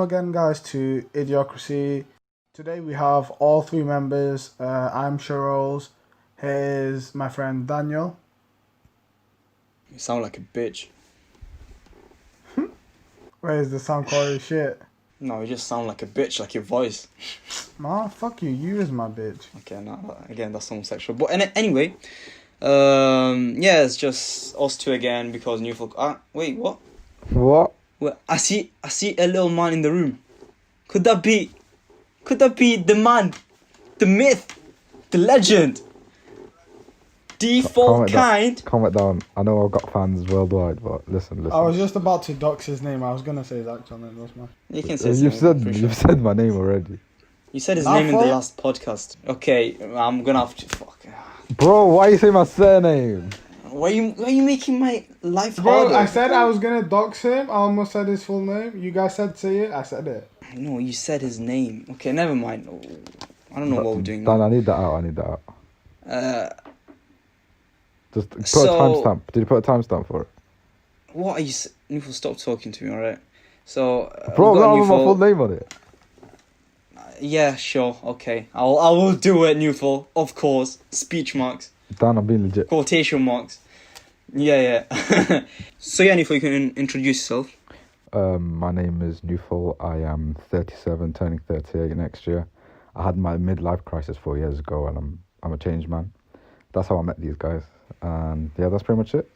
Again, guys, to Idiocracy. Today we have all three members. I'm Sherrills. Here's my friend Daniel. You sound like a bitch. Where's the sound quality shit? No, you just sound like a bitch, like your voice. Nah, fuck you. You is my bitch. Okay, no, again, that's homosexual. But anyway, yeah, it's just us two again because new folk. Wait, what? What? Well, I see a little man in the room. Could that be the man, the myth, the legend, default kind? Comment down. I know I've got fans worldwide, but listen. I was just about to dox his name. I was gonna say his actual name. That's my. You can say his name. You've said my name already. You said his name in the last podcast. Okay, I'm gonna have to. Fuck. Bro, why you say my surname? Why are you making my life Bro, harder? I said I was gonna dox him. I almost said his full name. You guys said say it. I said it. No, you said his name. Okay, never mind. I don't know what we're doing Dan, now. I need that out. Just put a so- timestamp. Did you put a timestamp for it? What are you... Newful, stop talking to me, alright? So... Bro, we've got that was my Newful- full name on it. Yeah, sure, okay. I will do it, Newful. Of course. Speech marks. Dan, I'm being legit. Quotation marks. Yeah. So yeah, Newful, you can introduce yourself. My name is Newful. I am 37, turning 38 next year. I had my midlife crisis 4 years ago, and I'm a changed man. That's how I met these guys, and yeah, that's pretty much it.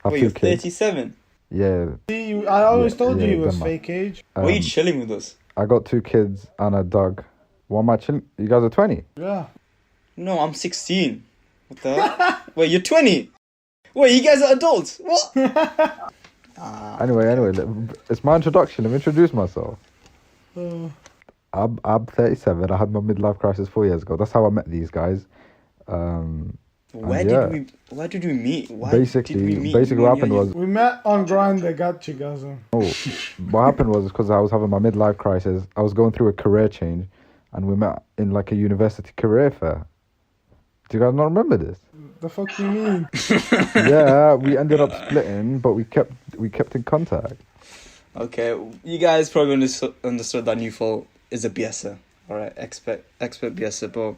I have Wait, two you're kids. 37? Yeah. See, I always told you he was them, man. fake age. Why are you chilling with us? I got two kids and a dog. Why am I chilling? You guys are 20. Yeah. No, I'm 16. What the hell? Wait, you're 20? Wait, you guys are adults? What? Anyway, it's my introduction. Let me introduce myself. I'm 37. I had my midlife crisis 4 years ago. That's how I met these guys. Where did we meet? Why Basically, did we meet? what happened was, We met on Grindr. Got you, guys. what happened was because I was having my midlife crisis. I was going through a career change, and we met in like a university career fair. Do you guys not remember this? The fuck you mean? Yeah, we ended up splitting, but we kept in contact. Okay, you guys probably understood that Newfall is a BSer. Alright, expert BSer, but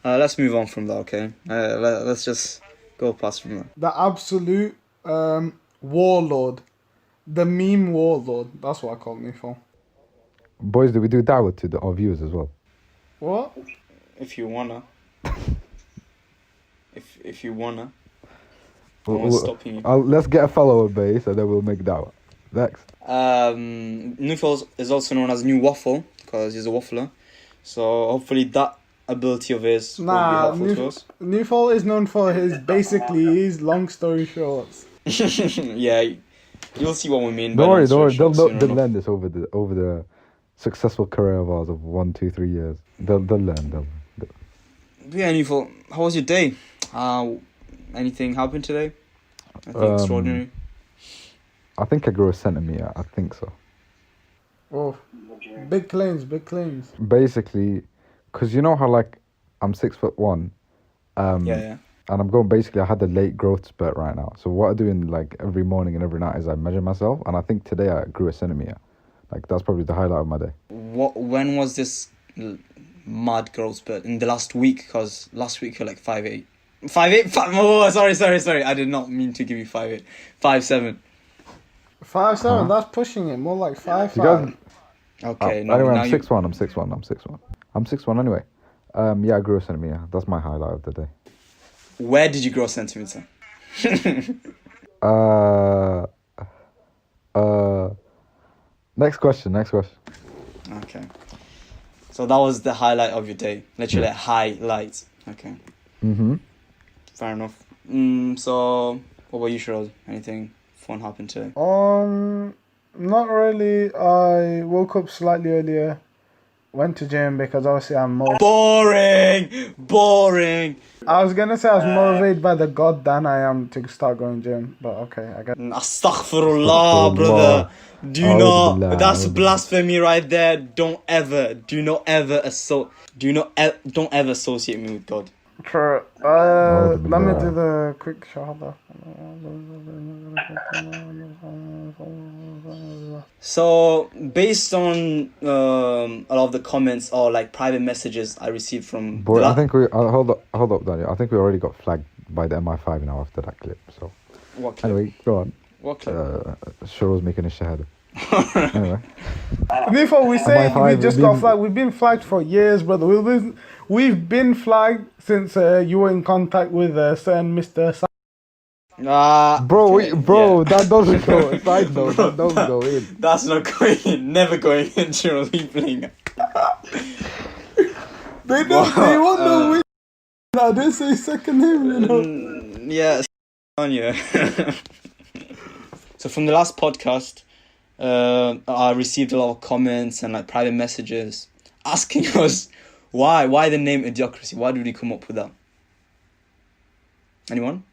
let's move on from that, okay? Let's just go past from that. The absolute warlord. The meme warlord. That's what I call me for. Boys, do we do dawah to our viewers as well? What? If you wanna. If you wanna. We'll- Stopping you. Let's get a follower base, and then we'll make dawah. Next. Newfall is also known as New Waffle, because he's a waffler. So hopefully that ability of his will be helpful to us. Newfall is known for his long story shorts. Yeah, you'll see what we mean. Don't worry. long story They'll short soon they'll enough. learn this over the successful career of ours of 1, 2, 3 years. They'll learn. Yeah, Newfall, how was your day? Anything happened today? Anything extraordinary? I think I grew a centimeter. I think so. Oh, big claims. Basically, because you know how like I'm 6'1". Yeah. And I'm going basically. I had a late growth spurt right now. So what I do in like every morning and every night is I measure myself, and I think today I grew a centimeter. Like that's probably the highlight of my day. When was this mad growth spurt? In the last week? Because last week you're like 5'8". 5'8"? Oh, sorry. I did not mean to give you 5'8". 5'7". 5'7". That's pushing it. More like 5'5". You guys, Okay, anyway, now I'm 6'1". I'm 6'1". Anyway. Yeah, I grew a centimeter. That's my highlight of the day. Where did you grow a centimeter? Next question. Okay. So that was the highlight of your day. Literally highlight. Okay. Fair enough. So what about you, Sherrod? Anything fun happened today? Not really. I woke up slightly earlier. Went to gym because obviously I'm more. Boring. I was gonna say I was motivated by the god than I am to start going gym, but okay, I get. Astaghfirullah, brother. Do not. Billah. That's blasphemy right there. Don't ever associate me with God. True. would've been Let me there. do the quick shahada. So, based on a lot of the comments or like private messages I received from Boy, I think we hold up, Daniel. I think we already got flagged by the MI5 now after that clip. So what clip? anyway, go on. What clip? Cheryl's making a shahada. Anyway, Before we say MI5 we just got flagged, we've been flagged for years, brother. We've been flagged since you were in contact with certain Mr. bro, Okay, that doesn't go. Side note, that doesn't go in. That's not going in. Never going in. Cheryl, we playing. They won't know which. I didn't say second name, you know. Yeah, Anya. So from the last podcast, I received a lot of comments and like private messages asking us why the name Idiocracy. Why did we come up with that? Anyone?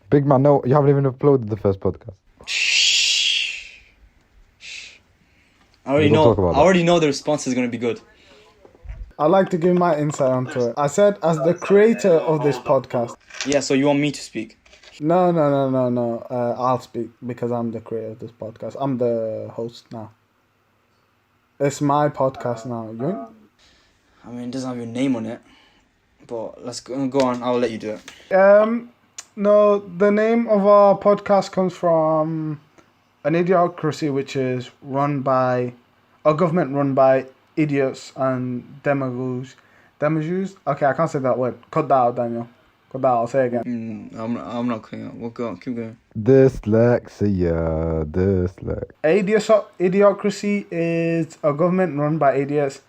Big man, no, you haven't even uploaded the first podcast. Shh. I We don't talk about that. already know the response is going to be good. I'd like to give my insight onto it. I said, as the creator of this podcast. Yeah, so you want me to speak? No. I'll speak because I'm the creator of this podcast. I'm the host now. It's my podcast now. You? I mean, it doesn't have your name on it, but let's go on. I'll let you do it. No, the name of our podcast comes from an idiocracy, which is run by a government run by idiots and demagogues. Demagogues? Okay, I can't say that word. Cut that out, Daniel. Cut that out. I'll say it again. I'm not cutting out. We'll go on. Keep going. Dyslexia. Idiocracy is a government run by idiots.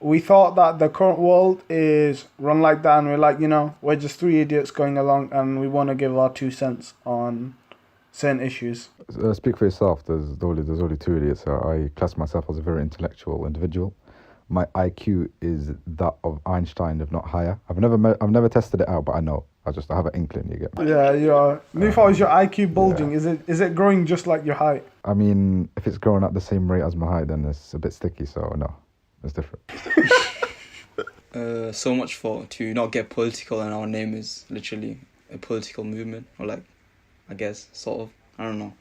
We thought that the current world is run like that, and we're like, we're just three idiots going along, and we want to give our 2 cents on certain issues. Speak for yourself. There's only two idiots. I class myself as a very intellectual individual. My IQ is that of Einstein, if not higher. I've never tested it out, but I know. I have an inkling. You get. Yeah, you are. Nufo, is your IQ bulging? Yeah. Is it growing just like your height? I mean, if it's growing at the same rate as my height, then it's a bit sticky. So no, it's different. So much to not get political, and our name is literally a political movement, or like, I guess, sort of. I don't know.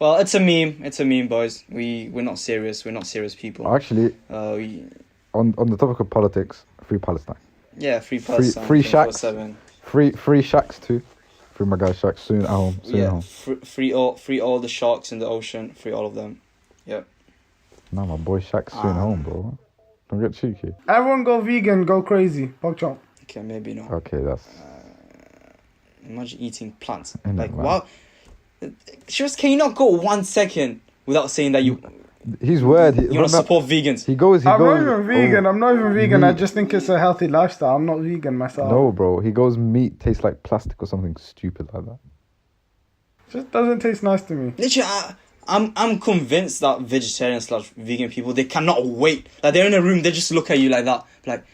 Well, it's a meme, boys. We're not serious. We're not serious people. Actually, on the topic of politics, free Palestine. Yeah, free Palestine. Free Shacks. Free Shacks too. Free my guy Shacks soon at home. Free all the sharks in the ocean. Free all of them. Yep. Now my boy Shacks soon home, bro. Don't get cheeky. Everyone go vegan, go crazy. Fuck chomp. Okay, maybe not. Okay, that's. Imagine eating plants. Like wow. Just can you not go 1 second without saying that you? He's weird. You want to support vegans? He goes. I'm not even vegan. I'm not even vegan. I just think it's a healthy lifestyle. I'm not vegan myself. No, bro. He goes. Meat tastes like plastic or something stupid like that. Just doesn't taste nice to me. Literally, I'm convinced that vegetarian/vegan people, they cannot wait. Like they're in a room, they just look at you like that, like,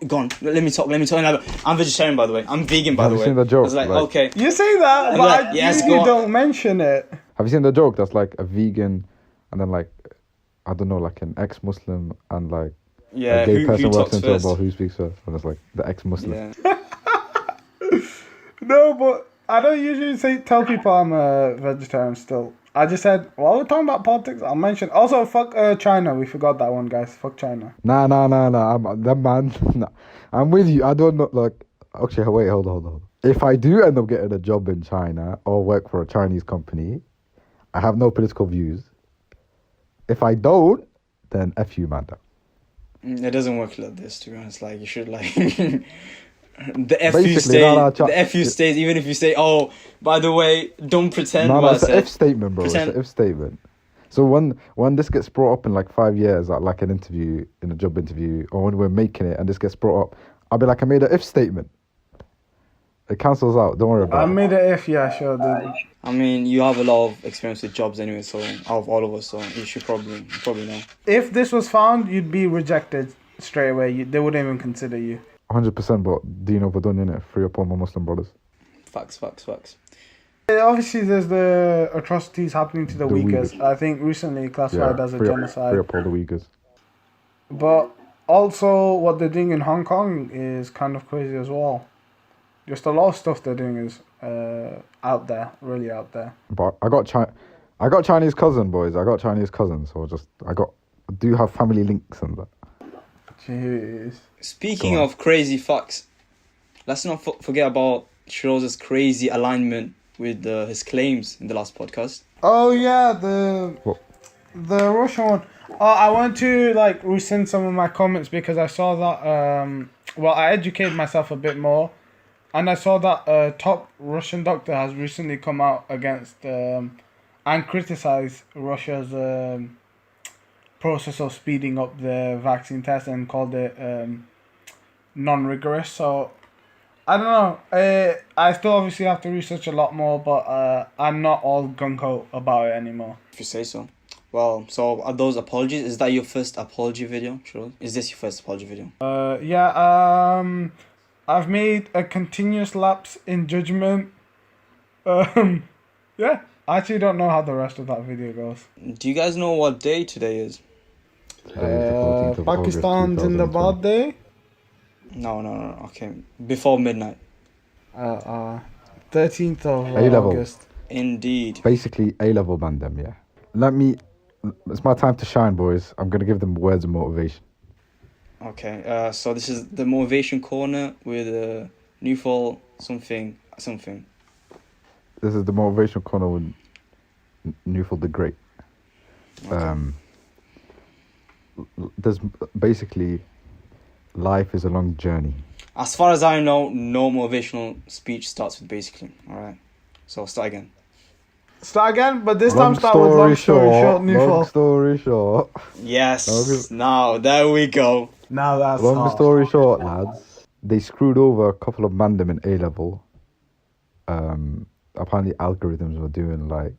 go on, let me talk. I'm vegetarian, by the way. I'm vegan, by the way. Have you seen the joke? It's like, okay. You say that, but like, I yes, usually don't mention it. Have you seen the joke? That's like a vegan, and then like, I don't know, like an ex-Muslim and like a gay person walks into a bar. Who speaks first? And it's like the ex-Muslim. Yeah. No, but I don't usually tell people I'm a vegetarian still. I just said, while we're talking about politics, I'll mention. Also, fuck China. We forgot that one, guys. Fuck China. Nah. I'm with you. I don't know. Like, actually, wait, hold on. If I do end up getting a job in China or work for a Chinese company, I have no political views. If I don't, then F you, man. It doesn't work like this, to be honest. Like, you should, like... The FU stays even if you say, oh, by the way, don't pretend. No, it's an if statement, bro. It's an if statement. So when this gets brought up in like 5 years at like an interview, in a job interview, or when we're making it and this gets brought up, I'll be like, I made an if statement. It cancels out. Don't worry about it. I made an if, yeah, sure, dude. I mean, you have a lot of experience with jobs anyway, so out of all of us, so you should probably know. If this was found, you'd be rejected straight away. They wouldn't even consider you. 100%, but do you know what we're doing, innit? Free up all my Muslim brothers. Facts. Obviously, there's the atrocities happening to the Uyghurs. I think recently classified as a genocide. Free up all the Uyghurs. But also, what they're doing in Hong Kong is kind of crazy as well. Just a lot of stuff they're doing is out there, really out there. But I got Chinese cousin, boys. I got Chinese cousins, so I do have family links and that. Jeez. Speaking Go on. of crazy facts, let's not forget about Shiroza's crazy alignment with his claims in the last podcast. Oh yeah, What? the Russian one. I want to like rescind some of my comments because I saw that. Well, I educated myself a bit more, and I saw that a top Russian doctor has recently come out against and criticized Russia's process of speeding up the vaccine test and called it non-rigorous. So I don't know. I still obviously have to research a lot more, but I'm not all gung-ho about it anymore. If you say so. Well, so are those apologies? Is that your first apology video, Shiroz? Is this your first apology video? Yeah. I've made a continuous lapse in judgment. Yeah. I actually don't know how the rest of that video goes. Do you guys know what day today is? Today is the 14th of August, Pakistan's in the 2020. bad day. No. Okay. Before midnight. 13th of A-level. August. Indeed. Basically, A-level band them, yeah. It's my time to shine, boys. I'm going to give them words of motivation. Okay. So this is the motivation corner with Newfall something. This is the motivational corner with Newfall the Great. Okay. There's basically, life is a long journey. As far as I know, no motivational speech starts with basically. All right. So start again. Start again, but this time start with long story short, new Long fall. story short. Yes. Okay. Now there we go. Now that's Long hard. story short, lads. They screwed over a couple of mandem in A-level. Apparently algorithms were doing like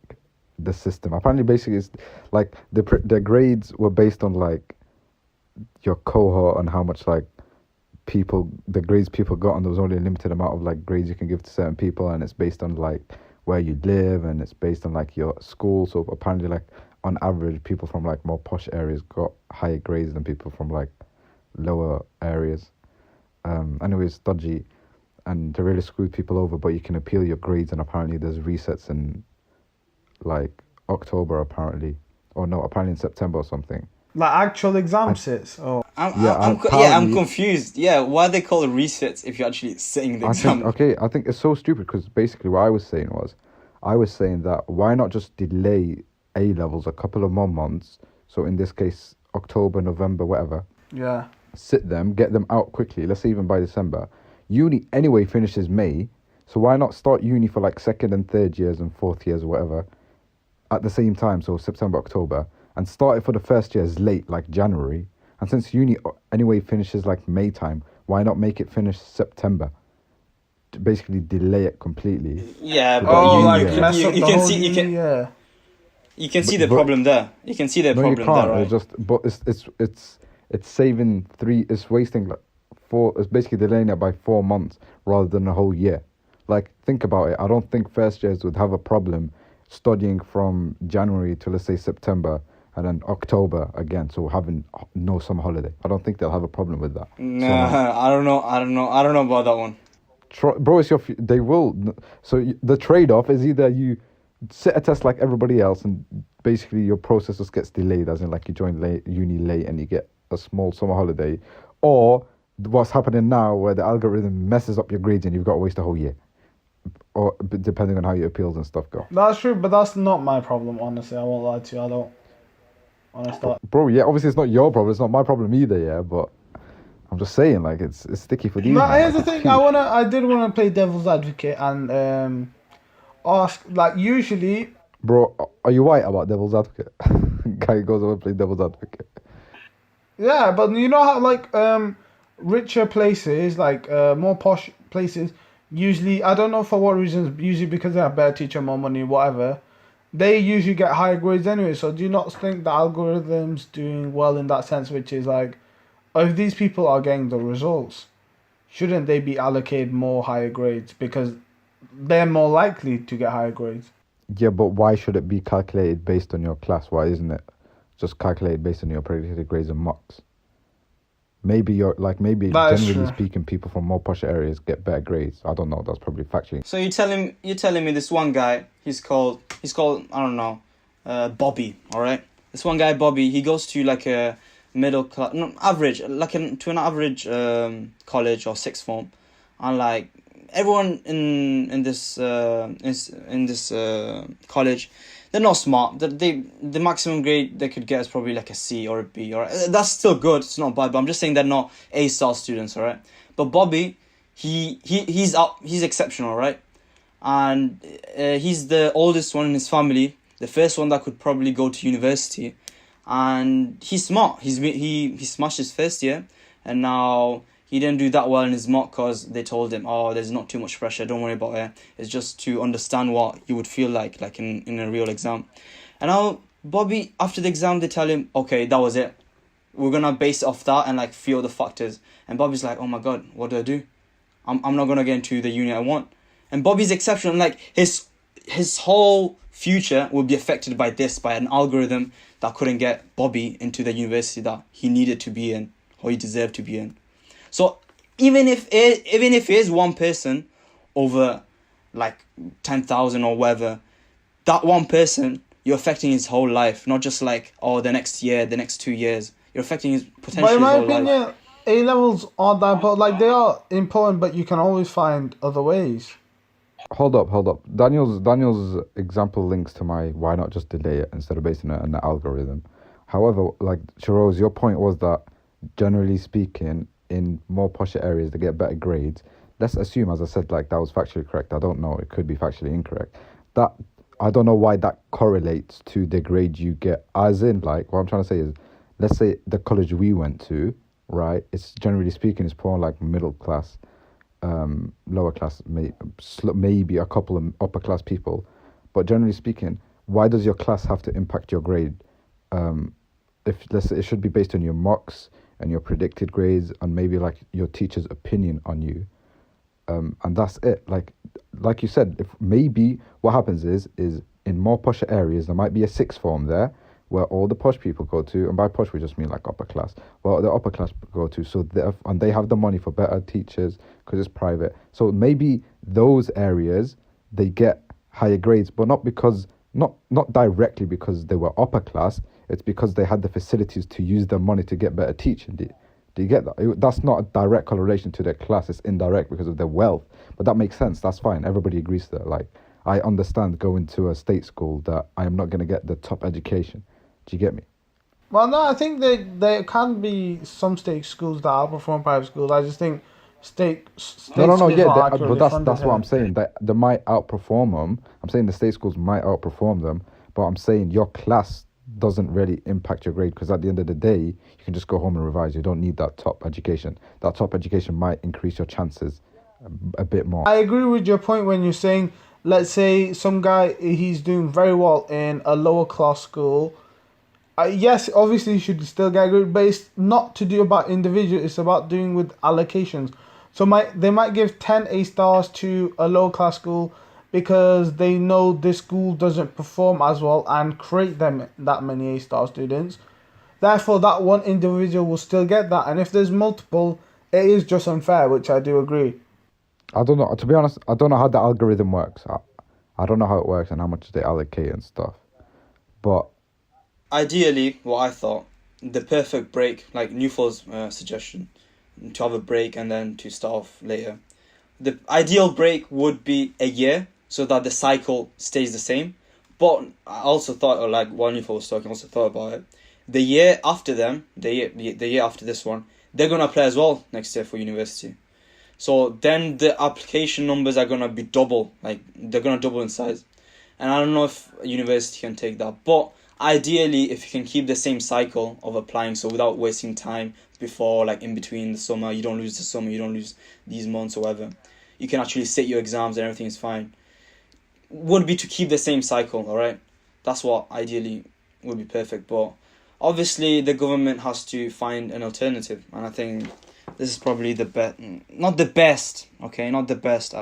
the system. Apparently basically it's like the grades were based on like your cohort and how much like the grades people got, and there was only a limited amount of like grades you can give to certain people, and it's based on like where you live, and it's based on like your school. So apparently like on average people from like more posh areas got higher grades than people from like lower areas. Anyways, dodgy, and to really screw people over, but you can appeal your grades, and apparently there's resets in like October apparently, or no, apparently in September or something. Like actual exam sits. Oh, I'm confused. Yeah, why they call it resets if you're actually sitting the exam? I think it's so stupid because basically what I was saying that why not just delay A-levels a couple of more months? So in this case, October, November, whatever. yeah. Sit them, get them out quickly. Let's say even by December. Uni anyway finishes May, so why not start uni for like second and third years and fourth years or whatever at the same time? So September, October, and start it for the first years late, like January. And since uni anyway finishes like May time, why not make it finish September? To basically delay it completely. Yeah, So but that Oh, you- like yeah. mess up you the can whole see you can But- see the but- problem there. You can see the No, problem you can't. there, right? It's saving it's wasting like it's basically delaying it by 4 months rather than a whole year. Like, think about it. I don't think first years would have a problem studying from January to, let's say, September and then October again, so having no summer holiday. I don't think they'll have a problem with that. Nah, I don't know about that one. Bro, they will. So the trade-off is either you sit a test like everybody else and basically your process just gets delayed, as in like you join uni late and you get a small summer holiday, or what's happening now where the algorithm messes up your grades and you've got to waste a whole year, or depending on how your appeals and stuff go. That's true, but that's not my problem, honestly. I won't lie to you. I don't. Honestly. Bro, yeah, obviously it's not your problem, it's not my problem either, yeah, but I'm just saying, like, it's sticky for these. No, man, here's the like, it's thing. cute. I did wanna play devil's advocate and ask, like, usually. Bro, are you white about devil's advocate? Guy goes over and plays devil's advocate. Yeah, but you know how like richer places, like more posh places, usually, I don't know for what reasons, usually because they have better teacher, more money, whatever, they usually get higher grades anyway. So do you not think the algorithm's doing well in that sense, which is like, if these people are getting the results, shouldn't they be allocated more higher grades because they're more likely to get higher grades? Yeah, but why should it be calculated based on your class? Why isn't it just calculated based on your predicted grades and marks? maybe maybe That is generally true. speaking, people from more posh areas get better grades. I don't know. That's probably factually. So you're telling me this one guy, he's called I don't know, Bobby. All right, this one guy Bobby. He goes to like a middle class, no, average, to an average college or sixth form, and like everyone in this college, they're not smart. The maximum grade they could get is probably like a C or a B. All right, that's still good. It's not bad, but I'm just saying they're not A-star students. All right, but Bobby, he's exceptional, right? And he's the oldest one in his family, the first one that could probably go to university, and he's smart. He smashed his first year, and now he didn't do that well in his mock because they told him, oh, there's not too much pressure, don't worry about it. It's just to understand what you would feel like in a real exam. And now Bobby, after the exam, they tell him, okay, that was it. We're gonna base it off that and like feel the factors. And Bobby's like, oh my god, what do I do? I'm not gonna get into the uni I want. And Bobby's exceptional. Like his whole future will be affected by an algorithm that couldn't get Bobby into the university that he needed to be in or he deserved to be in. So even if it is one person over like 10,000 or whatever, that one person, you're affecting his whole life, not just like, oh, the next year, the next 2 years. You're affecting his But potentially in his my whole life. opinion, A levels aren't that important. Like they are important, but you can always find other ways. Hold up. Daniel's example links to my why not just delay it instead of basing it on the algorithm. However, like Shiroz, your point was that generally speaking, in more posh areas they get better grades. Let's assume, as I said, like that was factually correct. I don't know, it could be factually incorrect. That I don't know why that correlates to the grade you get. As in, like, what I'm trying to say is, let's say the college we went to, right? It's generally speaking, it's more like middle class, lower class, maybe a couple of upper class people, but generally speaking, why does your class have to impact your grade? If let's say it should be based on your mocks and your predicted grades and maybe like your teacher's opinion on you, and that's it. Like you said, if maybe what happens is in more posh areas there might be a sixth form there where all the posh people go to, and by posh we just mean like upper class. Well, the upper class go to, so they have the money for better teachers because it's private. So maybe those areas they get higher grades, but not directly because they were upper class. It's because they had the facilities to use their money to get better teaching. Do you get that? That's not a direct correlation to their class. It's indirect because of their wealth. But that makes sense. That's fine. Everybody agrees to that. Like, I understand going to a state school that I am not going to get the top education. Do you get me? Well, no, I think there can be some state schools that outperform private schools. I just think state No. schools Yeah, are but accurately that's funded what I'm here. saying. That they might outperform them. I'm saying the state schools might outperform them. But I'm saying your class doesn't really impact your grade because at the end of the day, you can just go home and revise. You don't need that top education. That top education might increase your chances a bit more. I agree with your point when you're saying, let's say some guy, he's doing very well in a lower class school. Yes, obviously you should still get a grade, but it's not to do about individual. It's about doing with allocations. So they might give 10 A stars to a lower class school because they know this school doesn't perform as well and create them that many A star students. Therefore, that one individual will still get that. And if there's multiple, it is just unfair, which I do agree. I don't know. To be honest, I don't know how the algorithm works. I don't know how it works and how much they allocate and stuff. But Ideally, what I thought, the perfect break, like Newfall's suggestion, to have a break and then to start off later. The ideal break would be a year so that the cycle stays the same. But I also thought, or like while Newfall was talking, I also thought about it. The year after them, the year after this one, they're going to apply as well next year for university. So then the application numbers are going to be double, like they're going to double in size. And I don't know if a university can take that. But ideally, if you can keep the same cycle of applying, so without wasting time before, like in between the summer, you don't lose the summer, you don't lose these months or whatever. You can actually sit your exams and everything is fine. Would be to keep the same cycle, alright? That's what ideally would be perfect. But obviously, the government has to find an alternative. And I think this is probably the best, not the best, okay? Not the best.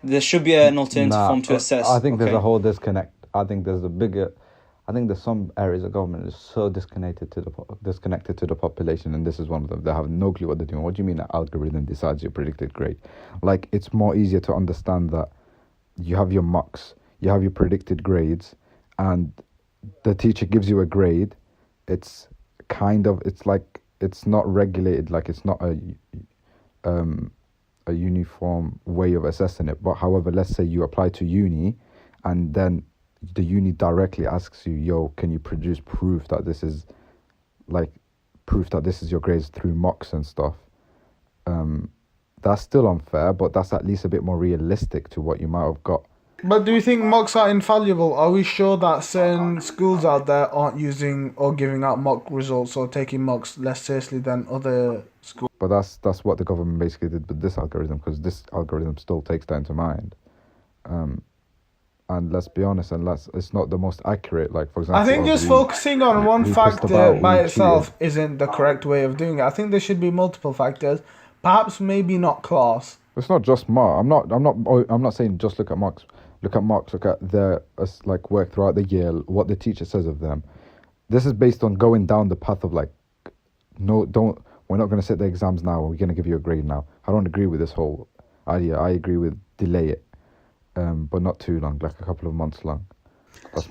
There should be an alternative form to assess. I think there's okay? a whole disconnect. I think there's a bigger... I think there's some areas of government is so disconnected to the population, and this is one of them. They have no clue what they're doing. What do you mean an algorithm decides your predicted grade? Like, it's more easier to understand that you have your mocks, you have your predicted grades, and the teacher gives you a grade. It's like it's not regulated, like it's not a uniform way of assessing it. But however, let's say you apply to uni, and then the uni directly asks you, yo, can you produce proof that this is your grades through mocks and stuff. That's still unfair, but that's at least a bit more realistic to what you might have got. But do you think mocks are infallible? Are we sure that certain schools out there aren't using or giving out mock results or taking mocks less seriously than other schools? But that's what the government basically did with this algorithm, because this algorithm still takes that into mind. And let's be honest, it's not the most accurate. Like, for example, I think just focusing on one factor by itself isn't the correct way of doing it. I think there should be multiple factors. Perhaps maybe not class. It's not just mark. I'm not saying just look at marks. Look at marks. Look at their work throughout the year. What the teacher says of them. This is based on going down the path of like, no, don't. We're not going to set the exams now. We're going to give you a grade now. I don't agree with this whole idea. I agree with delay it. But not too long, like a couple of months long.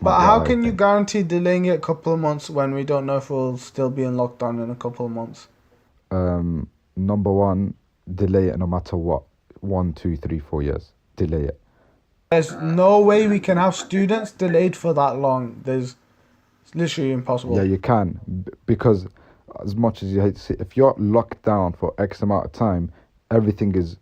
But how can you guarantee delaying it a couple of months when we don't know if we'll still be in lockdown in a couple of months? Number one, delay it no matter what. 1, 2, 3, 4 years. Delay it. There's no way we can have students delayed for that long. It's literally impossible. Yeah, you can. Because as much as you hate to see, if you're locked down for X amount of time, everything is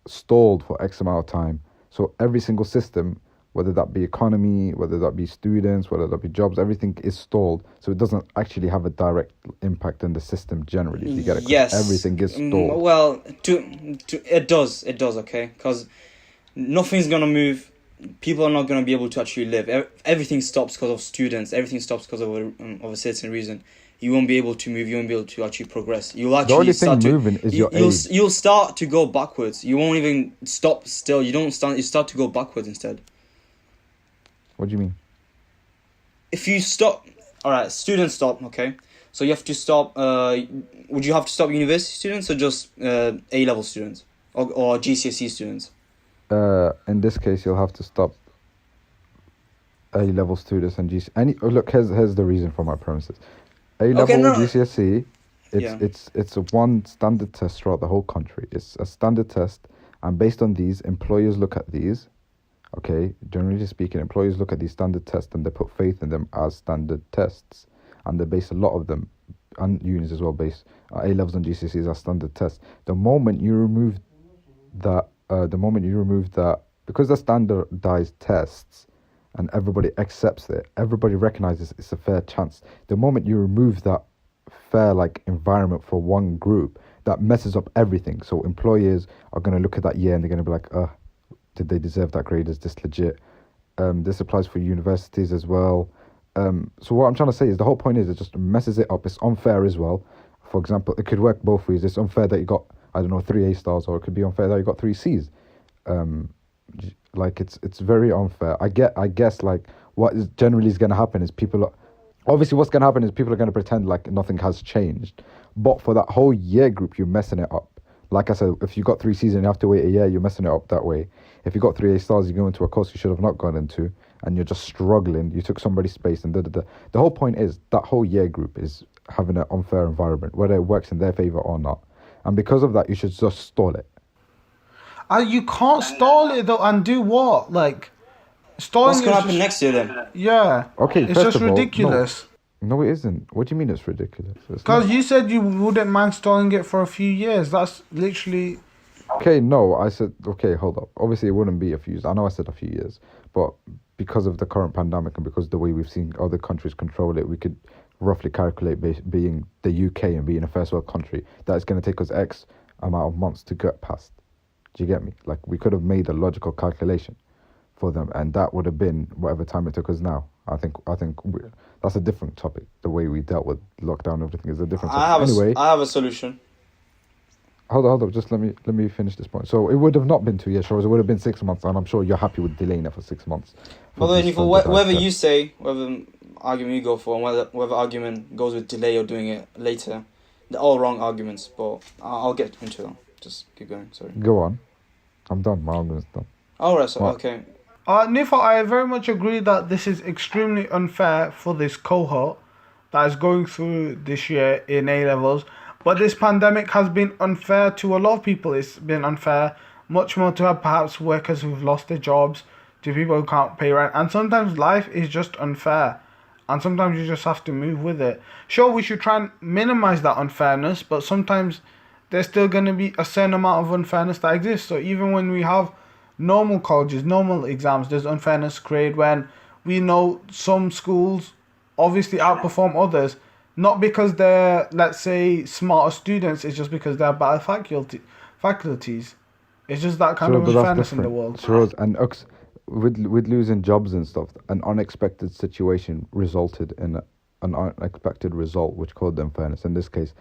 stalled for X amount of time. So every single system, whether that be economy, whether that be students, whether that be jobs, everything is stalled. So it doesn't actually have a direct impact on the system generally. If you get it? Yes. Everything is stalled. Well, it does, okay? Because nothing's going to move. People are not going to be able to actually live. Everything stops because of students. Everything stops because of a certain reason. You won't be able to move. You won't be able to actually progress. You'll actually the only thing moving is your age. You'll start to go backwards. You won't even stop still. You start to go backwards instead. What do you mean? If you stop, all right, students stop, okay? So you have to stop, would you have to stop university students or just A-level students or GCSE students? In this case, you'll have to stop A-level students and GCSE. Look, here's the reason for my premises. A-level GCSE, it's a one standard test throughout the whole country. It's a standard test, and based on these, employers look at these. Okay, generally speaking, employers look at these standard tests and they put faith in them as standard tests, and they base a lot of them, and unis as well, base A-levels and GCSEs as standard tests. The moment you remove that, because they're standardized tests, and everybody accepts it, everybody recognizes it's a fair chance. The moment you remove that fair environment for one group, that messes up everything. So employers are going to look at that year and they're going to be like, did they deserve that grade? Is this legit? This applies for universities as well. So what I'm trying to say is the whole point is it just messes it up. It's unfair as well. For example, it could work both ways. It's unfair that you got, 3 A stars, or it could be unfair that you got 3 Cs. It's very unfair. I guess what is generally is going to happen is obviously what's going to happen is people are going to pretend like nothing has changed. But for that whole year group, you're messing it up. Like I said, if you got 3 Cs and you have to wait a year, you're messing it up that way. If you got 3 A stars, you go into a course you should have not gone into, and you're just struggling. You took somebody's space, and The whole point is that whole year group is having an unfair environment, whether it works in their favor or not. And because of that, you should just stall it. You can't stall it though, and do what? Stalling. What's gonna happen next year then? Yeah. Okay. It's just ridiculous. No, it isn't. What do you mean it's ridiculous? Because you said you wouldn't mind stalling it for a few years. That's literally... Okay, no, I said, okay, hold up. Obviously, it wouldn't be a few years. I know I said a few years. But because of the current pandemic and because of the way we've seen other countries control it, we could roughly calculate, being the UK and being a first world country, that it's going to take us X amount of months to get past. Do you get me? We could have made a logical calculation for them, and that would have been whatever time it took us now. I think that's a different topic. The way we dealt with lockdown and everything is a different topic. I have a solution. hold up. Just let me finish this point. So it would have not been 2 years, sure. It would have been 6 months, and I'm sure you're happy with delaying it for 6 months. By the way, Nifo, whatever you say, whatever argument you go for, and whatever argument goes with delay or doing it later, they're all wrong arguments. But I'll get into them. Just keep going. Sorry. Go on. I'm done. My argument's done. All right. So What? okay. Nifo, I very much agree that this is extremely unfair for this cohort that is going through this year in A levels. But this pandemic has been unfair to a lot of people. It's been unfair, much more to perhaps workers who've lost their jobs, to people who can't pay rent. And sometimes life is just unfair. And sometimes you just have to move with it. Sure, we should try and minimize that unfairness, but sometimes there's still going to be a certain amount of unfairness that exists. So even when we have normal colleges, normal exams, there's unfairness created when we know some schools obviously outperform others. Not because they're, let's say, smarter students, it's just because they're better faculties. It's just that kind of unfairness in the world. Sure, and with losing jobs and stuff, an unexpected situation resulted in an unexpected result, which caused unfairness. In this case,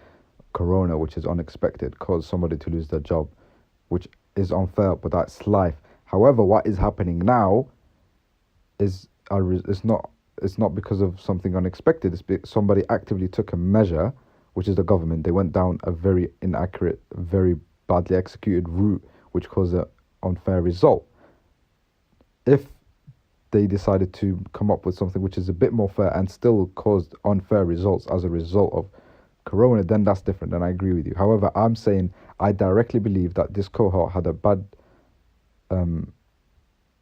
Corona, which is unexpected, caused somebody to lose their job, which is unfair, but that's life. However, what is happening now is it's not because of something unexpected. Somebody actively took a measure, which is the government. They went down a very inaccurate, very badly executed route, which caused an unfair result. If they decided to come up with something which is a bit more fair and still caused unfair results as a result of Corona, then that's different, and I agree with you. However, I'm saying I directly believe that this cohort had a bad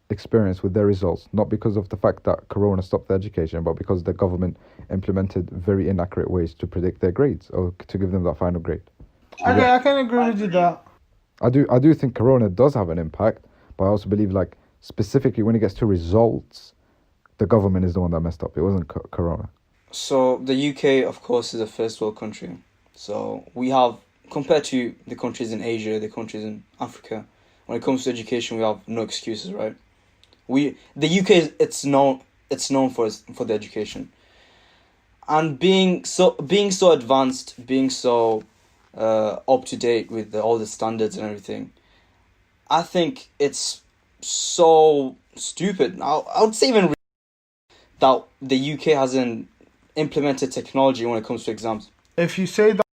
experience with their results, not because of the fact that Corona stopped their education, but because the government implemented very inaccurate ways to predict their grades or to give them that final grade. Okay, I can agree with you that. I do think Corona does have an impact, but I also believe, like, specifically when it gets to results, the government is the one that messed up. It wasn't Corona. So the UK, of course, is a first world country. So we have, compared to the countries in Asia, the countries in Africa, when it comes to education, we have no excuses, right? The UK it's known for the education, and being so advanced, being so up to date with all the standards and everything, I think it's so stupid. I would say even that the UK hasn't implemented technology when it comes to exams. If you say that,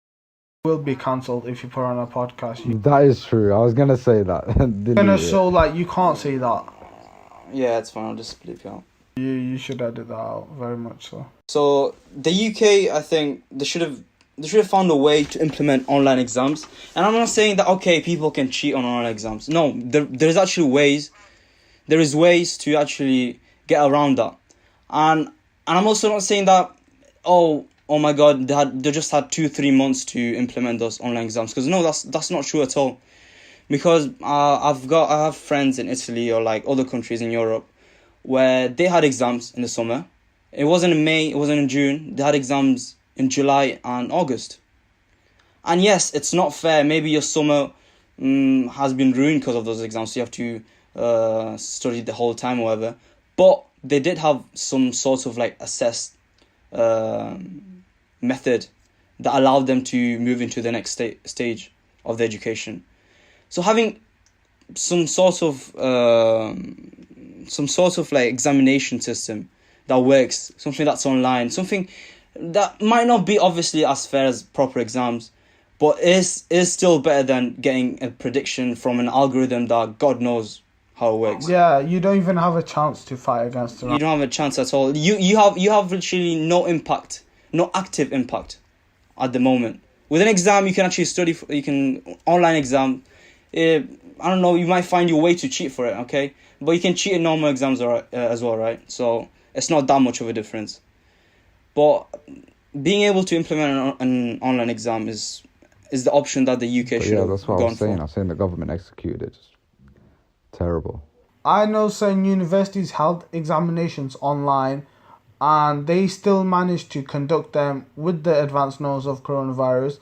will be cancelled if you put on a podcast. That is true. I was gonna say that. So like you can't say that. Yeah, it's fine. I'll just bleep you out. You should edit that out, very much so. So the UK, I think they should have found a way to implement online exams. And I'm not saying that okay, people can cheat on online exams. No, there's actually ways. There is ways to actually get around that. And I'm also not saying that oh my god, they just had 2-3 months to implement those online exams, because no, that's not true at all. Because I have friends in Italy or like other countries in Europe where they had exams in the summer. It wasn't in May, it wasn't in June. They had exams in July and August. And yes, it's not fair. Maybe your summer has been ruined because of those exams. So you have to study the whole time or whatever. But they did have some sort of like assessed method that allowed them to move into the next stage of the education. So having some sort of like examination system that works, something that's online, something that might not be obviously as fair as proper exams, but is still better than getting a prediction from an algorithm that God knows how it works. Yeah, you don't even have a chance to fight against it. You don't have a chance at all. You have literally no impact, no active impact at the moment. With an exam, you can actually study. You can online exam. I don't know. You might find your way to cheat for it, okay? But you can cheat in normal exams as well, right? So it's not that much of a difference. But being able to implement an online exam is the option that the UK should have gone for. Yeah, that's what I was saying. I was saying the government executed it. Just terrible. I know some universities held examinations online, and they still managed to conduct them with the advanced knowledge of coronavirus.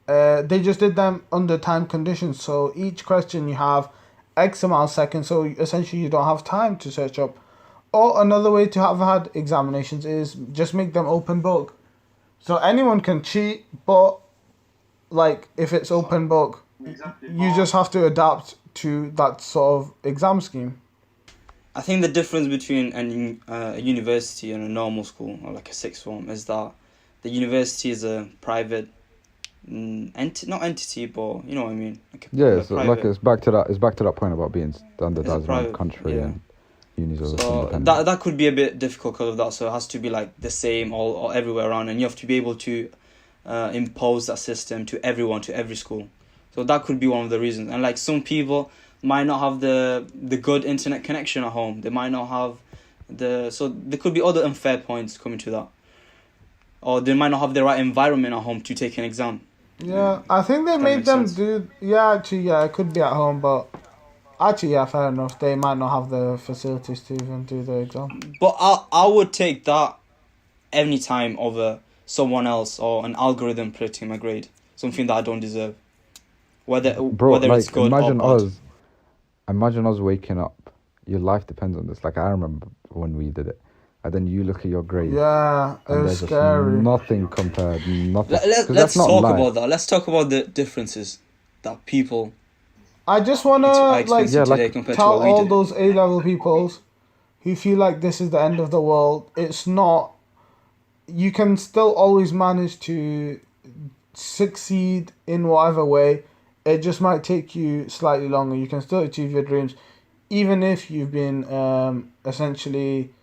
They just did them under time conditions. So each question you have X amount of seconds. So essentially you don't have time to search up. Or another way to have had examinations is just make them open book. So anyone can cheat, but like if it's open book, you just have to adapt to that sort of exam scheme. I think the difference between a university and a normal school, or like a sixth form, is that the university is a private not entity, but you know what I mean. It's back to that. It's back to that point about being standardized around the country and unis are so independent. that could be a bit difficult because of that. So it has to be like the same all everywhere around, and you have to be able to impose that system to everyone, to every school. So that could be one of the reasons. And like some people might not have the good internet connection at home. They might not have so there could be other unfair points coming to that. Or they might not have the right environment at home to take an exam. Yeah, I think they made them do. Yeah, actually, yeah, it could be at home, but actually, yeah, fair enough. They might not have the facilities to even do the exam. But I would take that any time over someone else or an algorithm predicting my grade. Something that I don't deserve. Whether it's good or bad. Imagine us waking up. Your life depends on this. Like I remember when we did it. And then you look at your grade. Yeah, it was scary. Nothing compared. Nothing. Let's talk about that. Let's talk about the differences that people. I just wanna tell all those A-level peoples who feel like this is the end of the world. It's not. You can still always manage to succeed in whatever way. It just might take you slightly longer. You can still achieve your dreams, even if you've been essentially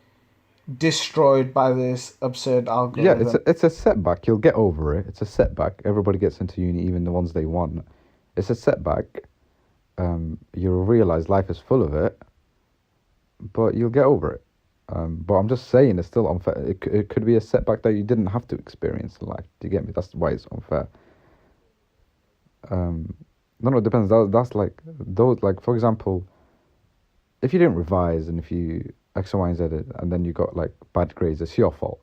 destroyed by this absurd algorithm. Yeah, it's a setback. You'll get over it. It's a setback. Everybody gets into uni, even the ones they want. It's a setback. You'll realize life is full of it, but you'll get over it. But I'm just saying, it's still unfair. It could be a setback that you didn't have to experience in life. Do you get me? That's why it's unfair. No, it depends. That's like those. Like for example, if you didn't revise and if you X, Y, and Z, and then you got like bad grades, it's your fault.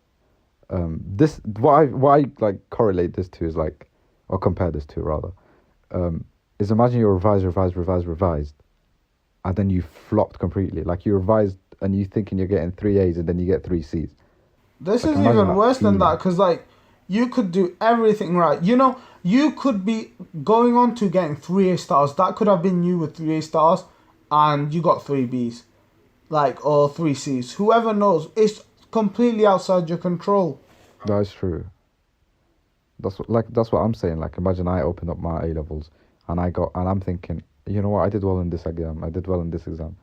This what I like correlate this to is like, or compare this to rather, is imagine you revised, and then you flopped completely. Like you revised and you thinking you're getting 3 A's and then you get 3 C's. This is even worse than that because like you could do everything right. You know, you could be going on to getting 3 A stars. That could have been you with 3 A stars, and you got 3 B's. Like, or 3 C's. Whoever knows. It's completely outside your control. That's true. That's what I'm saying. Like, imagine I opened up my A-levels and I'm thinking, you know what, I did well in this exam. I did well in this exam.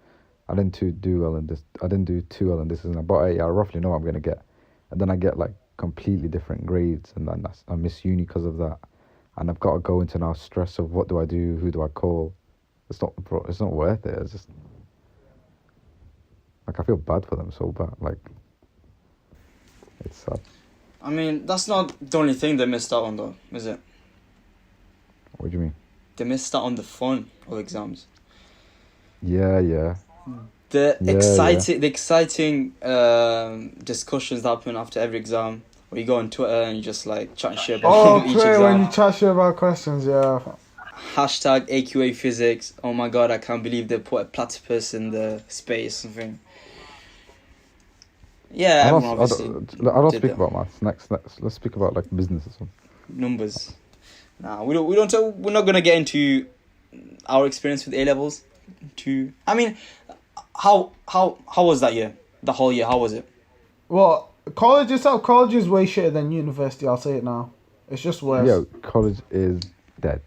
I didn't do well in this. I didn't do too well in this exam. But I roughly know what I'm going to get. And then I get, like, completely different grades. And then I miss uni because of that. And I've got to go into now stress of what do I do? Who do I call? It's not worth it. It's just... Like, I feel bad for them so bad. Like, it's sad. I mean, that's not the only thing they missed out on, though, is it? What do you mean? They missed out on the fun of exams. Yeah. The exciting discussions that happen after every exam, where you go on Twitter and you just like chat shit about each exam. When you chat shit about questions, yeah. Hashtag AQA physics. Oh my god, I can't believe they put a platypus in the space. Something. Yeah, everyone obviously. I don't speak about maths. Next, let's speak about like business or something. Numbers. Nah, we don't. We're not gonna get into our experience with A levels. I mean, how was that year? The whole year, how was it? Well, college is way shitter than university. I'll say it now. It's just worse. Yeah, college is dead.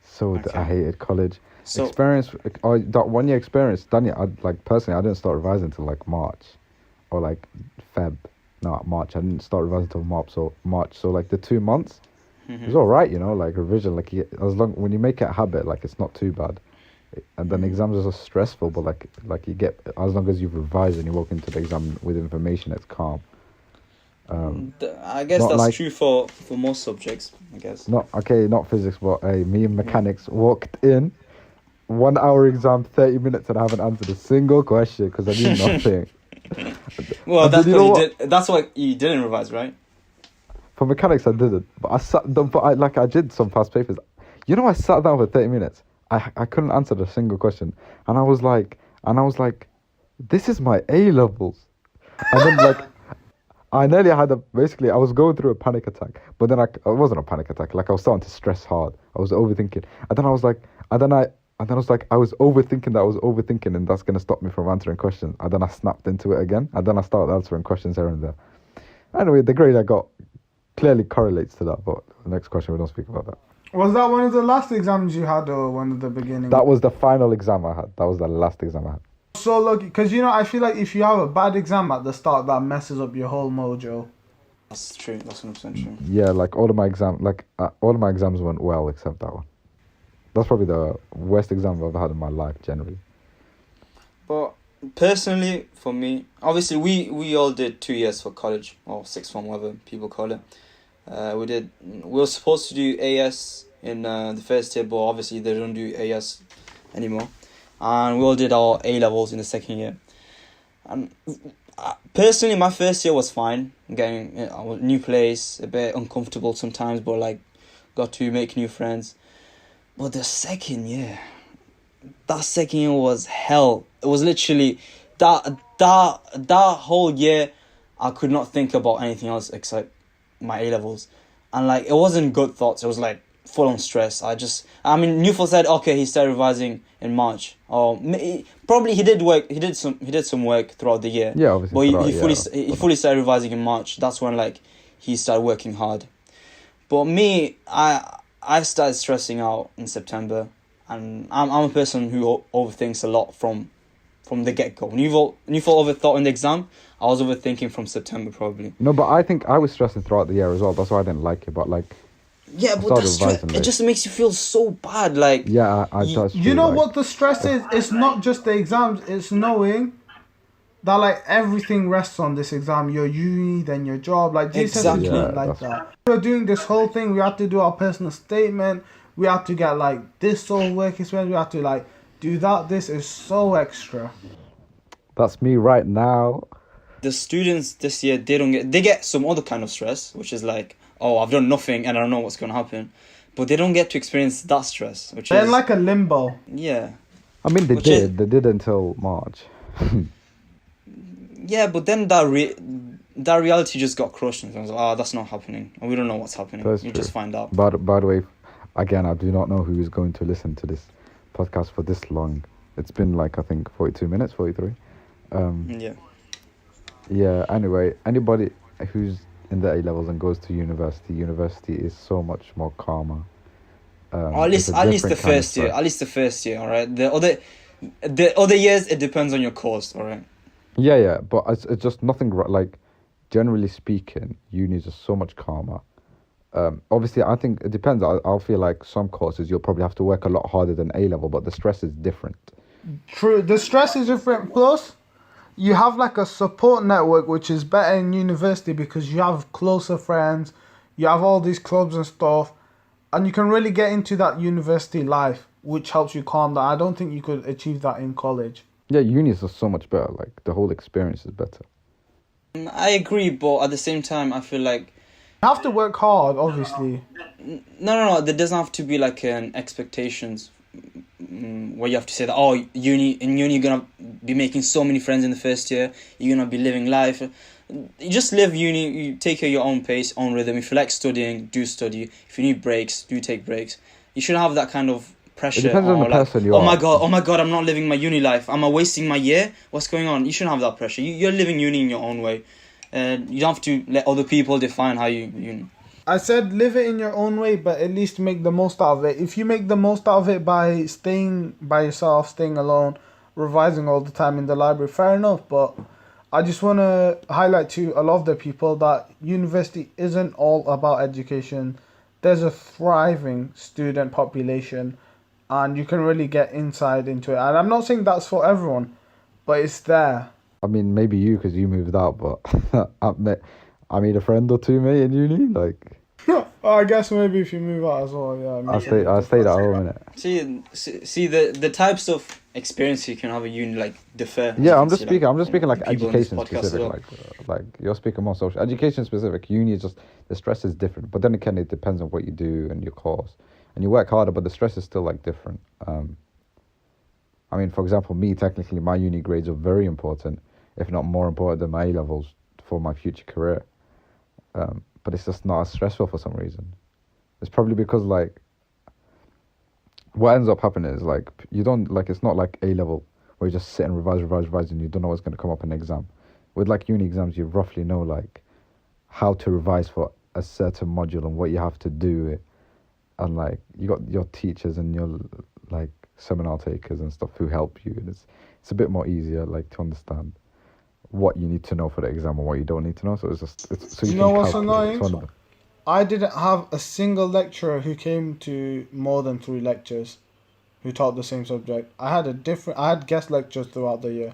So okay. I hated college. So, experience, that 1 year experience, Daniel, I didn't start revising until like March or like Feb. No, March. I didn't start revising until March. So like the 2 months, it was all right, you know, like revision. Like when you make it a habit, like it's not too bad. And then exams are so stressful, but like you get, as long as you've revised and you walk into the exam with information, it's calm. I guess that's true for most subjects, I guess. Not physics, but me and mechanics walked in, 1 hour exam, 30 minutes, and I haven't answered a single question because I knew nothing. Well, that's what that's why you didn't revise, right? For mechanics, I didn't, but I did some past papers. You know, I sat down for 30 minutes. I couldn't answer a single question, and I was like, this is my A levels, and then like. I nearly had basically, I was going through a panic attack, but then it wasn't a panic attack. Like, I was starting to stress hard. I was overthinking. And then I was like, I was overthinking that I was overthinking, and that's going to stop me from answering questions. And then I snapped into it again. And then I started answering questions here and there. Anyway, the grade I got clearly correlates to that, but the next question, we don't speak about that. Was that one of the last exams you had, or one of the beginning? That was the final exam I had. That was the last exam I had. So lucky, because I feel like if you have a bad exam at the start, that messes up your whole mojo. That's true. That's 100% true. Yeah, like all of my exams went well except that one. That's probably the worst exam I've ever had in my life, generally. But personally, for me, obviously we all did 2 years for college, or sixth form, whatever people call it. We were supposed to do AS in the first year, but obviously they don't do AS anymore. And we all did our A-levels in the second year. And personally, my first year was fine. Getting a new place, a bit uncomfortable sometimes, but like got to make new friends. But the second year was hell. It was literally that whole year. I could not think about anything else except my A-levels, and like it wasn't good thoughts. It was like full on stress. Newfall said, okay, he started revising in March, or probably he did some work throughout the year. Yeah, obviously. But he fully started revising in March. That's when like he started working hard. But me, I started stressing out in September, and I'm a person who overthinks a lot from the get-go. Newfall overthought in the exam. I was overthinking from September probably. No, but I think I was stressing throughout the year as well. That's why I didn't like it. But like, yeah, but it just makes you feel so bad. Like, yeah, you know what the stress is? It's not just the exams. It's knowing that like everything rests on this exam. Your uni, then your job. Like exactly like that. We were doing this whole thing. We had to do our personal statement. We had to get like this sort of work experience. We had to like do that. This is so extra. That's me right now. The students this year, they get some other kind of stress, which is like, oh, I've done nothing and I don't know what's going to happen. But they don't get to experience that stress, which They're is like a limbo. Yeah. I mean, they did until March. Yeah, but then that reality just got crushed, and I was like, that's not happening, and we don't know what's happening. That's you true. Just find out. By the way, again, I do not know who is going to listen to this podcast for this long. It's been like, I think 42 minutes, 43. Yeah. Yeah, anyway, anybody who's in the A-levels and goes to university is so much more calmer. At least the first year. At least the first year, all right? The other years, it depends on your course, all right? Yeah, but it's just nothing, like, generally speaking, uni is just so much calmer. Obviously, I think it depends. I'll feel like some courses you'll probably have to work a lot harder than A-level, but the stress is different. True, the stress is different. Plus, you have like a support network, which is better in university because you have closer friends, you have all these clubs and stuff, and you can really get into that university life, which helps you calm down. I don't think you could achieve that in college. Yeah, uni is just so much better. Like, the whole experience is better. I agree, but at the same time, I feel like You have to work hard, obviously. No. There doesn't have to be like an expectations where you have to say that, in uni you're gonna be making so many friends in the first year. You're gonna be living life. You just live uni. You take your own pace, own rhythm. If you like studying, do study. If you need breaks, do take breaks. You shouldn't have that kind of pressure. It depends on the person you are. Oh my god, I'm not living my uni life. Am I wasting my year? What's going on? You shouldn't have that pressure. You're living uni in your own way. You don't have to let other people define how you. I said live it in your own way, but at least make the most out of it. If you make the most out of it by staying by yourself, staying alone, revising all the time in the library, fair enough. But I just want to highlight to a lot of the people that university isn't all about education. There's a thriving student population, and you can really get inside into it. And I'm not saying that's for everyone, but it's there. I mean, maybe you, because you moved out, but I made a friend or two, mate, in uni. Like, I guess maybe if you move out as well, yeah. I stayed at home, innit? See the types of experience you can have at uni like differ. Yeah, I'm just speaking like education specific. Well. Like you're speaking more social. Education specific. Uni is just, the stress is different. But then again, it depends on what you do and your course, and you work harder, but the stress is still like different. I mean, for example, me, technically, my uni grades are very important, if not more important than my A-levels for my future career. But it's just not as stressful for some reason. It's probably because like what ends up happening is like you don't like it's not like A level where you just sit and revise and you don't know what's going to come up in the exam. With like uni exams, you roughly know like how to revise for a certain module and what you have to do, and like you got your teachers and your like seminar takers and stuff who help you, and it's a bit more easier like to understand what you need to know for the exam and what you don't need to know. So so You know what's annoying? I didn't have a single lecturer who came to more than 3 lectures who taught the same subject. I had guest lectures throughout the year.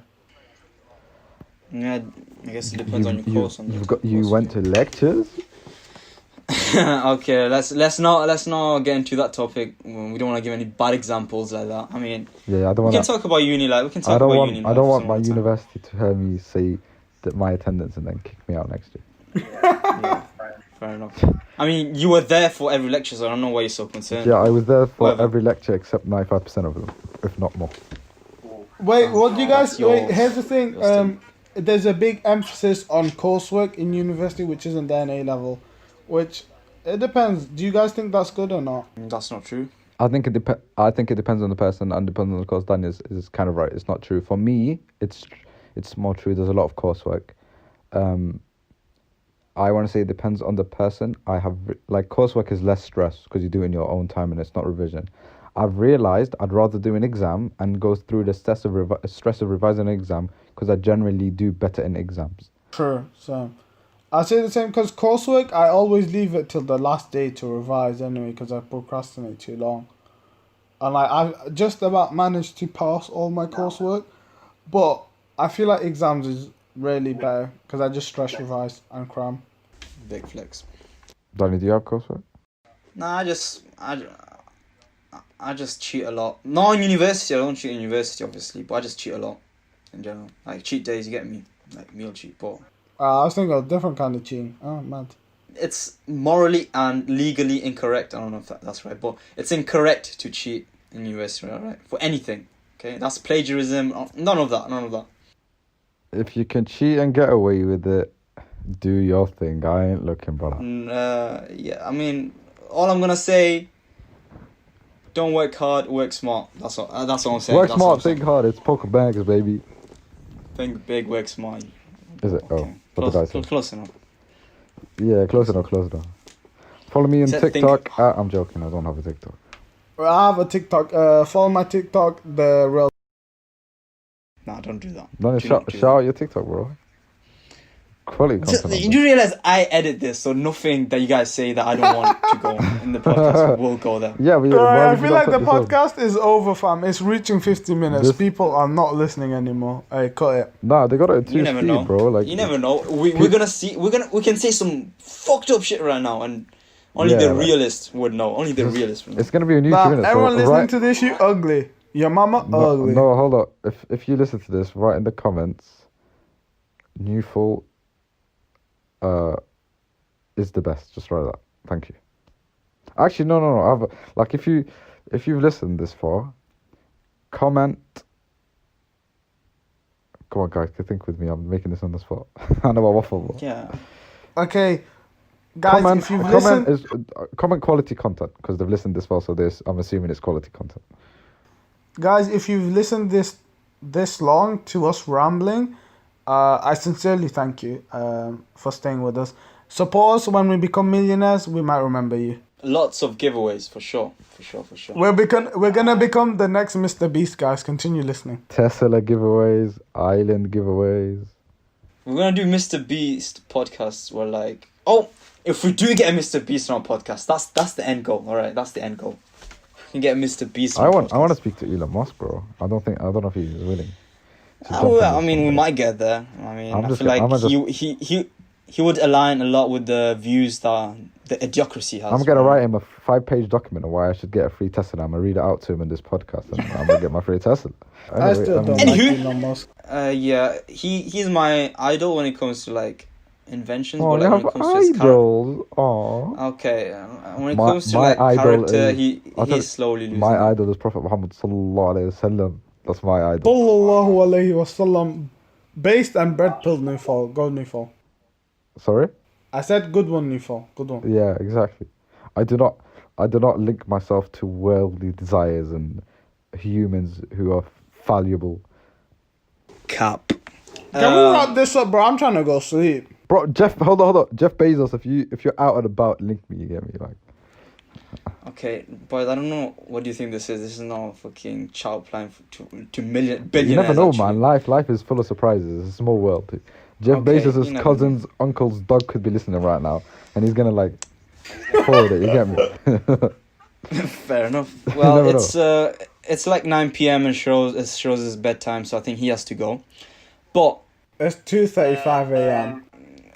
Yeah, I guess it depends on your course. You went to lectures? Okay, let's not get into that topic. We don't want to give any bad examples like that. I mean, yeah, I don't we can talk about uni life. We can talk about uni life. I don't want my university to hear me say that my attendance and then kick me out next year. Yeah, fair enough. I mean, you were there for every lecture, so I don't know why you're so concerned. Yeah, I was there for every lecture except 95% of them, if not more. Wait, what do you guys... Wait, here's the thing. There's a big emphasis on coursework in university, which isn't there in A-level. Which, it depends. Do you guys think that's good or not? That's not true. I think it depends on the person and depends on the course. Dan is kind of right. It's not true. For me, it's more true. There's a lot of coursework. I want to say it depends on the person. Like coursework is less stress because you do it in your own time and it's not revision. I've realized I'd rather do an exam and go through the stress of revising an exam because I generally do better in exams. True. So, I say the same because coursework, I always leave it till the last day to revise anyway because I procrastinate too long. And like I've just about managed to pass all my coursework, but I feel like exams is really better because I just stress revise and cram. Big flex. Danny, do you have coursework? Nah, I just cheat a lot. Not in university. I don't cheat in university, obviously, but I just cheat a lot in general. Like cheat days, you get me, like meal cheat, but. I was thinking of a different kind of cheating. Oh, mad. It's morally and legally incorrect. I don't know if that's right, but it's incorrect to cheat in university, right? For anything, okay? That's plagiarism. None of that. If you can cheat and get away with it, do your thing. I ain't looking, brother. Yeah, I mean, all I'm gonna say, don't work hard, work smart. That's all I'm saying. Work smart, think hard. It's poker bags, baby. Think big, work smart. Is it? Okay. Oh, what did I say? Close enough. Yeah, close enough. Follow me on TikTok. I'm joking. I don't have a TikTok. I have a TikTok. Follow my TikTok. The real. Nah, don't do that. No, shout out your TikTok, bro. Quality content. You do realize I edit this, so nothing that you guys say that I don't want to go in the podcast will go there. Yeah, I feel like the podcast is over, fam. It's reaching 50 minutes. People are not listening anymore. Hey, cut it. Nah, they got it at 2 speed, bro. Like you never know. We can say some fucked up shit right now, and only the realists would know. Only the realists would know. It's gonna be a new 2 minutes. Everyone listening to this, you ugly. Your mama ugly. No, hold up. If you listen to this, write in the comments. Newful is the best. Just write that. Thank you. Actually, no. If you've listened this far, comment. Come on, guys, think with me. I'm making this on the spot. I know I waffle. Yeah. Okay, guys, if you've listened, comment quality content because they've listened this far. So I'm assuming it's quality content. Guys, if you've listened this long to us rambling, I sincerely thank you for staying with us. Support us when we become millionaires. We might remember you. Lots of giveaways for sure. We're gonna become the next Mr. Beast, guys. Continue listening. Tesla giveaways, island giveaways. We're gonna do Mr. Beast podcasts where if we do get a Mr. Beast on our podcast, that's the end goal. All right, that's the end goal. We can get Mr. Beast. I want to speak to Elon Musk, bro. I don't know if he's willing. I mean, we might get there. I mean, I feel like he would align a lot with the views that the Idiocracy has. I'm going to write him a 5-page document on why I should get a free Tesla. I'm going to read it out to him in this podcast and I'm going to get my free Tesla. Anyway, I still don't like Elon Musk. Yeah, he's my idol when it comes to like inventions. Oh, but you like, have when it comes to idols. Oh. Okay, when it comes to like character, he's slowly losing. My idol is Prophet Muhammad sallallahu alaihi wasallam. That's my idol. Sallallahu alaihi wasallam. Based and bread pilled Newfall. Go Newfall. Sorry? I said good one, Newfall. Good one. Yeah, exactly. I do not link myself to worldly desires and humans who are fallible. Cap. Can we wrap this up, bro? I'm trying to go sleep. Bro, hold on. Jeff Bezos, if you're out and about, link me, you get me? Like, Okay, boys, I don't know. What do you think this is? This is not fucking child plan to you billionaires. never know, actually. man. Life is full of surprises. It's a small world. Jeff Okay, Bezos' you never cousin's uncle's dog could be listening right now, and he's gonna like forward it. You get me? Fair enough. You Well, never it's like 9 p.m. and shows his bedtime, so I think he has to go. But It's 2:35 a.m.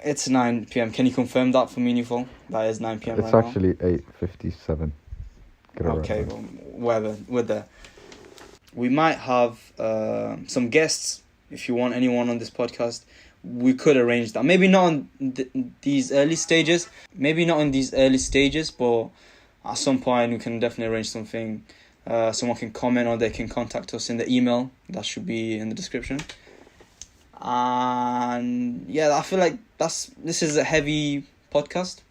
it's 9 p.m. Can you confirm that for me, Newfall? That is 9 p.m. It's right actually 8:57. now. Okay, well, whatever. We're there. We might have some guests. If you want anyone on this podcast, we could arrange that. Maybe not on these early stages. But at some point we can definitely arrange something. Someone can comment or they can contact us in the email. That should be in the description. And yeah, I feel like this is a heavy podcast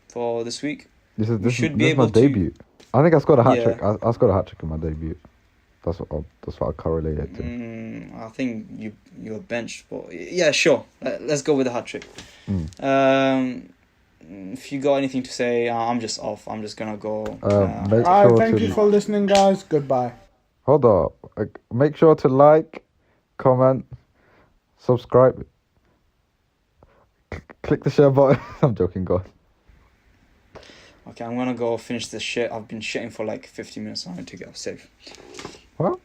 for this week. This is should this be is my able to- debut. I think I scored a hat Yeah. trick. I scored a hat trick in my debut. That's what I correlate it to. I think you were benched, but yeah, sure. Let's go with the hat trick. If you got anything to say, I'm just off. I'm just gonna go. Make Alright, sure thank to you for listening, guys. Goodbye. hold up. Make sure to like, comment, subscribe. Click the share button. I'm joking, God. Okay, I'm gonna go finish this shit. I've been shitting for like 50 minutes. I need to get safe. What?